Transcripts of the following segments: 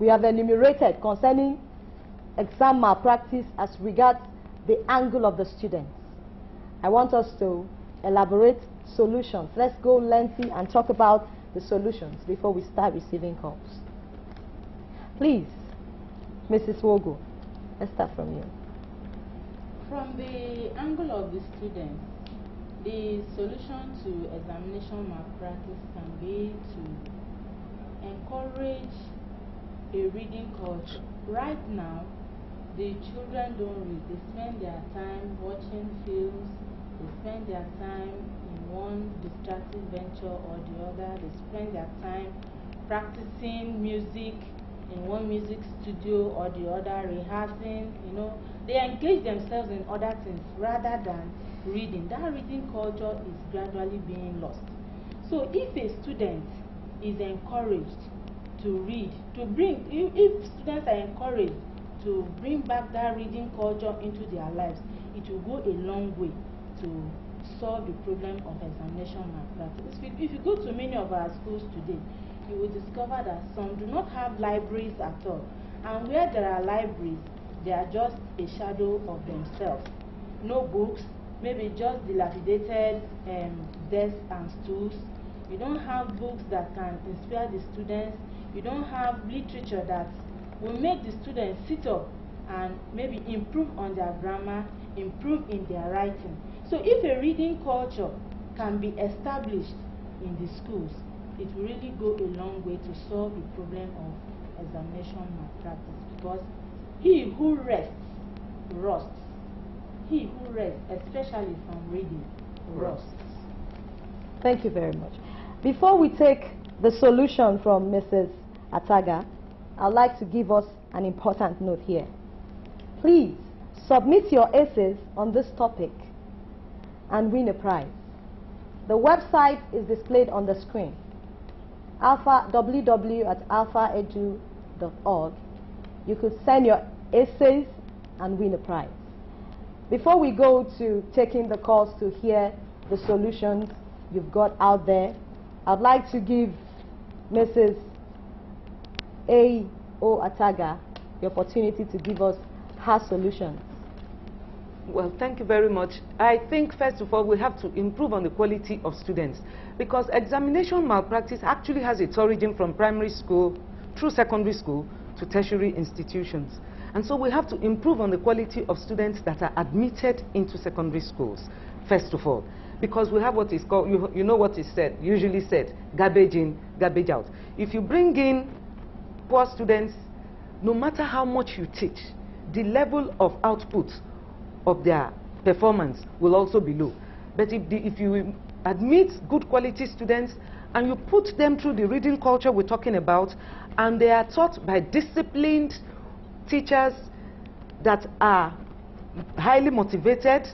we have enumerated concerning exam malpractice as regards the angle of the students. I want us to elaborate solutions. Let's go lengthy and talk about the solutions before we start receiving calls. Please, Mrs. Wogo, let's start from you. From the angle of the student, the solution to examination malpractice can be to encourage a reading culture. Right now, the children don't read. They spend their time watching films. They spend their time in one distracting venture or the other. They spend their time practicing music in one music studio or the other, rehearsing, you know. They engage themselves in other things rather than reading. That reading culture is gradually being lost. So if a student is encouraged to read, if students are encouraged to bring back that reading culture into their lives, it will go a long way to solve the problem of examination malpractice. If you go to many of our schools today, you will discover that some do not have libraries at all. And where there are libraries, they are just a shadow of themselves. No books, maybe just dilapidated desks and stools. You don't have books that can inspire the students. You don't have literature that will make the students sit up and maybe improve on their grammar, improve in their writing. So if a reading culture can be established in the schools, it will really go a long way to solve the problem of examination malpractice, because he who rests, rusts. He who rests, especially from reading, rusts. Thank you very much. Before we take the solution from Mrs. Ataga, I'd like to give us an important note here. Please submit your essays on this topic and win a prize. The website is displayed on the screen. www.alphaedu.org. You could send your essays and win a prize. Before we go to taking the calls to hear the solutions you've got out there, I'd like to give Mrs. A.O. Ataga the opportunity to give us her solutions. Well, thank you very much. I think, first of all, we have to improve on the quality of students, because examination malpractice actually has its origin from primary school through secondary school to tertiary institutions. And so we have to improve on the quality of students that are admitted into secondary schools, first of all, because we have what is called, you know what is said, usually said, garbage in, garbage out. If you bring in poor students, no matter how much you teach, the level of output of their performance will also be low. But if you admit good quality students and you put them through the reading culture we're talking about, and they are taught by disciplined teachers that are highly motivated,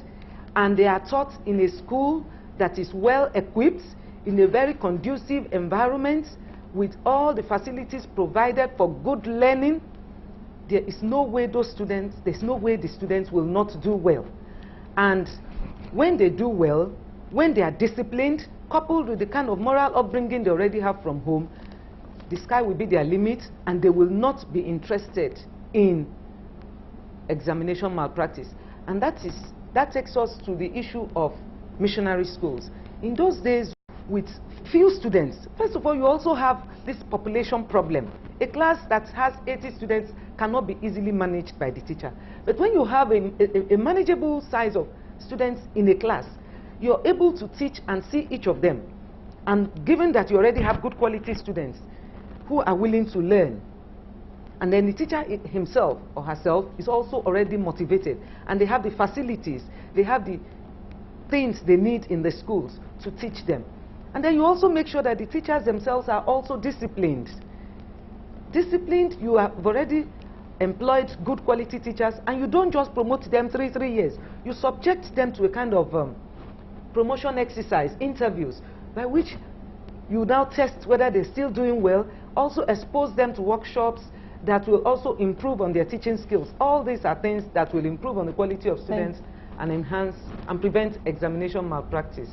and they are taught in a school that is well equipped, in a very conducive environment, with all the facilities provided for good learning, there is no way those students, there's no way the students will not do well. And when they do well, when they are disciplined, coupled with the kind of moral upbringing they already have from home, the sky will be their limit, and they will not be interested in examination malpractice. And that takes us to the issue of missionary schools. In those days, with few students, first of all, you also have this population problem. A class that has 80 students cannot be easily managed by the teacher. But when you have a manageable size of students in a class, you're able to teach and see each of them. And given that you already have good quality students who are willing to learn, and then the teacher himself or herself is also already motivated, and they have the facilities, they have the things they need in the schools to teach them. And then you also make sure that the teachers themselves are also disciplined. Disciplined, you have already employed good quality teachers, and you don't just promote them 3 years. You subject them to a kind of promotion exercise, interviews, by which you now test whether they're still doing well, also expose them to workshops that will also improve on their teaching skills. All these are things that will improve on the quality of students and enhance and prevent examination malpractice.